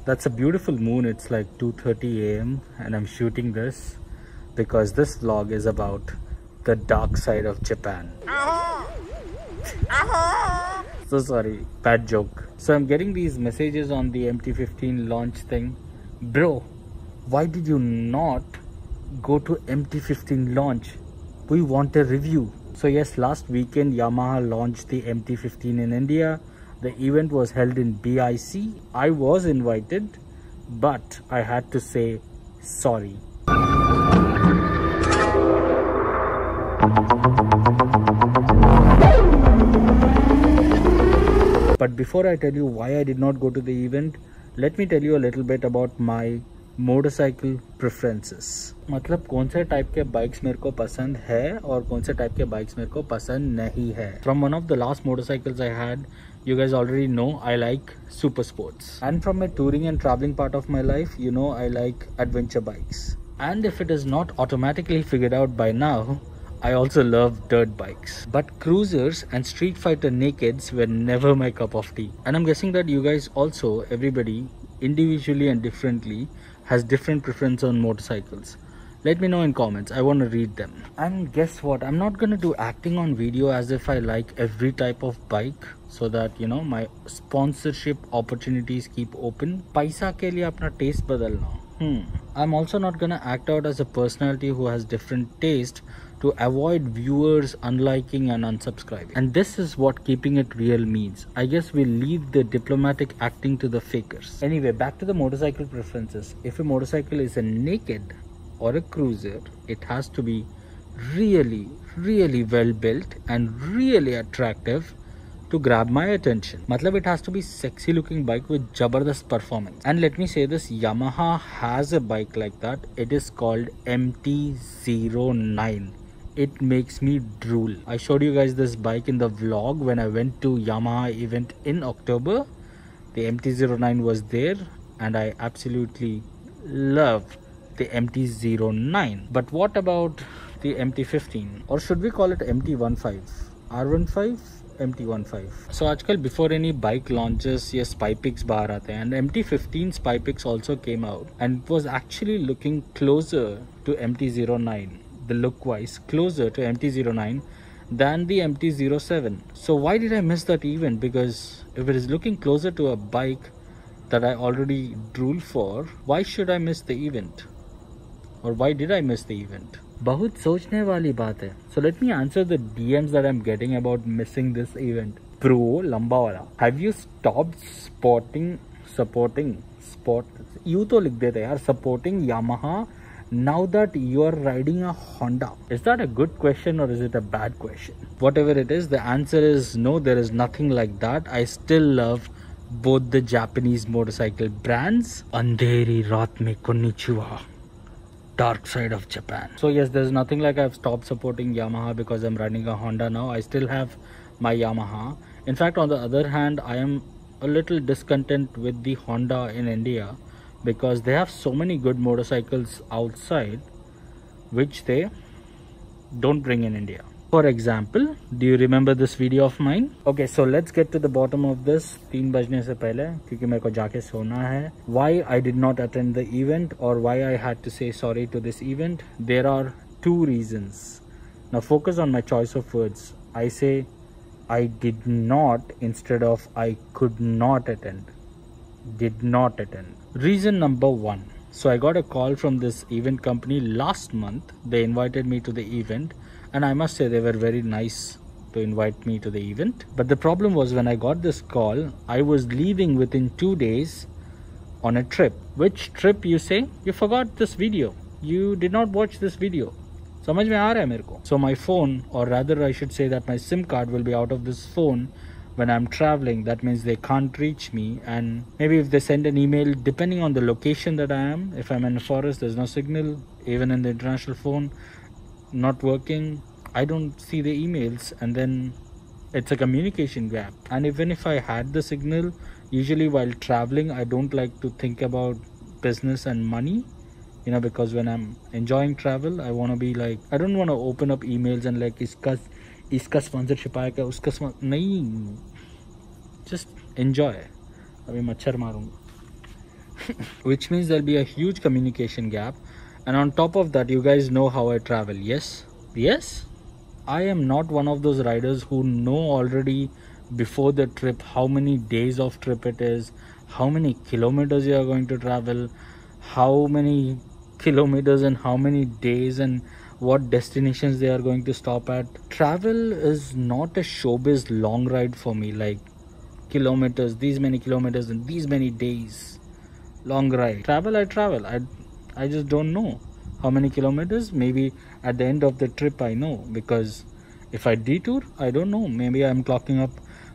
That's a beautiful moon. It's like 2:30 a.m. and I'm shooting this because this vlog is about the dark side of Japan. So sorry, bad joke. So I'm getting these messages on the MT15 launch thing. Bro, why did you not go to MT15 launch? We want a review. So yes, last weekend Yamaha launched the MT15 in India. The event was held in BIC. I was invited, but I had to say sorry. But before I tell you why I did not go to the event, let me tell you a little bit about my motorcycle preferences. मतलब कौन से type के bikes मेरे को पसंद है और कौन से टाइप के बाइक्स मेरे को पसंद नहीं है. From one of the last motorcycles I had, you guys already know I like super sports. And from my touring and traveling part of my life, you know I like adventure bikes. And if it is not automatically figured out by now, I also love dirt bikes. But cruisers and street fighter nakeds were never my cup of tea. And I'm guessing that you guys also, everybody, individually and differently, has different preference on motorcycles. Let me know in comments. I want to read them. And guess what? I'm not going to do acting on video as if I like every type of bike, so that, you know, my sponsorship opportunities keep open. Paisa ke liye apna taste badalna. I'm also not going to act out as a personality who has different taste to avoid viewers unliking and unsubscribing. And this is what keeping it real means. I guess we'll leave the diplomatic acting to the fakers. Anyway, back to the motorcycle preferences. If a motorcycle is a naked or a cruiser, it has to be really well built and really attractive to grab my attention. Matlab, it has to be sexy looking bike with jabardast performance. And let me say this, Yamaha has a bike like that. It is called MT09. It makes me drool. I showed you guys this bike in the vlog when I went to Yamaha event in October. The MT09 was there and I absolutely love the MT09. But what about the MT15? Or should we call it MT15? R15? MT15. So आजकल before any bike launches ये spy pics बाहर आते हैं, and MT15 spy pics also came out and it was actually looking closer to MT09, the look wise closer to MT09 than the MT07. So why did I miss that event? Because if it is looking closer to a bike that I already drool for, why should I miss the event? Or why did I miss the event? बहुत सोचने वाली बात है. So let me answer the DMs that I'm getting about missing this event. Bro, लंबा वाला. Have you stopped supporting you तो लिख देते यार, supporting Yamaha now that you are riding a Honda? Is that a good question or is it a bad question? Whatever it is, the answer is no, there is nothing like that. I still love both the Japanese motorcycle brands. Andheri raat mein konnichiwa. Dark side of Japan. So yes, there's nothing like I've stopped supporting Yamaha because I'm running a Honda now. I still have my Yamaha. In fact, on the other hand, I am a little discontent with the Honda in India because they have so many good motorcycles outside which they don't bring in India. For example, do you remember this video of mine? Okay, so let's get to the bottom of this. 3 बजने से पहले क्योंकि मेरे को जाके सोना है. Why I did not attend the event or why I had to say sorry to this event? There are 2 reasons. Now focus on my choice of words. I say I did not instead of I could not attend. Did not attend. Reason number 1. So I got a call from this event company last month. They invited me to the event. And I must say they were very nice to invite me to the event. But the problem was when I got this call, I was leaving within 2 days on a trip. Which trip you say? You forgot this video. You did not watch this video. समझ में आ रहा है मेरे को? So my phone, or rather I should say that my SIM card will be out of this phone when I'm traveling. That means they can't reach me, and maybe if they send an email, depending on the location that I am, if I'm in a forest, there's no signal, even in the international phone, not working, I don't see the emails, and then it's a communication gap. And even if I had the signal, usually while traveling I don't like to think about business and money, you know, because when I'm enjoying travel I want to be like, I don't want to open up emails and like iska sponsorship aayega uska nahi, just enjoy. Abhi machhar marunga. which means there'll be a huge communication gap. And on top of that, you guys know how I travel. Yes, I am not one of those riders who know already before the trip how many days of trip it is, how many kilometers you are going to travel, how many kilometers and how many days, and what destinations they are going to stop at. Travel is not a showbiz long ride for me, like kilometers, these many kilometers and these many days long ride. I travel. I just don't know how many kilometers. Maybe at the end of the trip I know, because if I detour, I don't know, maybe I'm clocking up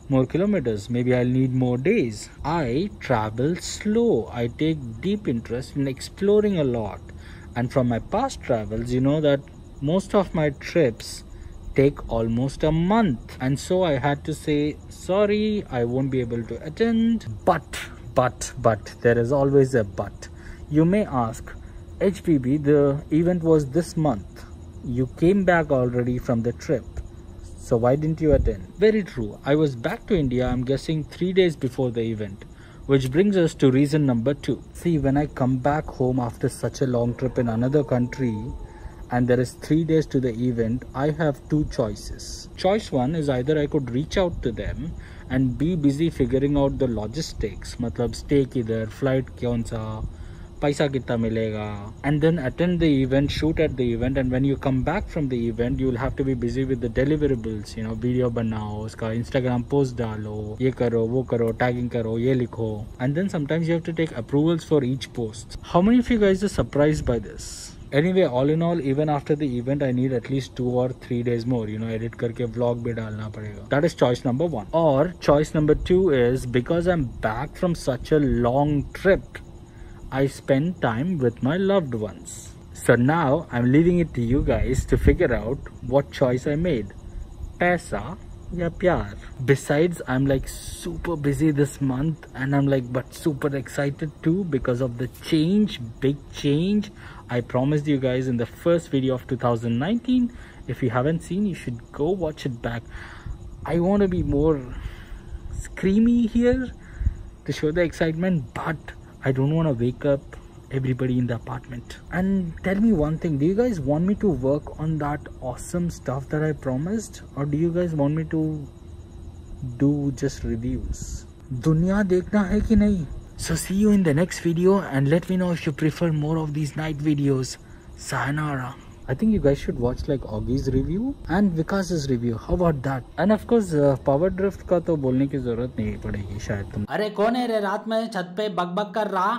more kilometers, maybe I'll need more days. I travel slow. I take deep interest in exploring a lot, and from my past travels, you know that most of my trips take almost a month, and so I had to say sorry, I won't be able to attend. But there is always a but. You may ask, HBB, the event was this month, you came back already from the trip, so why didn't you attend? Very true, I was back to India, I'm guessing 3 days before the event. Which brings us to reason number 2. See, when I come back home after such a long trip in another country and there is 3 days to the event, I have 2 choices. Choice 1 is either I could reach out to them and be busy figuring out the logistics, matlab stay kidhar, flight kaun sa, paisa kitna milega, and then attend the event, shoot at the event, and when you come back from the event, you will have to be busy with the deliverables, you know, video banao, uska Instagram post dalo, ye karo, wo karo, tagging karo, ye likho, and then sometimes you have to take approvals for each post. How many of you guys are surprised by this? Anyway, all in all, even after the event, I need at least 2 or 3 days more, you know, edit karke vlog bhi dalna padega. That is choice number 1. Or choice number 2 is, because I'm back from such a long trip, I spend time with my loved ones. So now I'm leaving it to you guys to figure out what choice I made. Paisa ya pyar. Besides, I'm like super busy this month, and I'm like but super excited too because of the change, big change I promised you guys in the first video of 2019. If you haven't seen, you should go watch it back. I want to be more screamy here to show the excitement, but I don't want to wake up everybody in the apartment. And tell me one thing, do you guys want me to work on that awesome stuff that I promised, or do you guys want me to do just reviews? Dunya dekhna hai ki nahi? So see you in the next video, and let me know if you prefer more of these night videos. Sayonara. I think you guys should watch like Augie's review and Vikas's review. How about that? And of course power drift का तो बोलने की जरूरत नहीं पड़ेगी शायद तुम. अरे कौन है रे रात में छत पे बकबक कर रहा?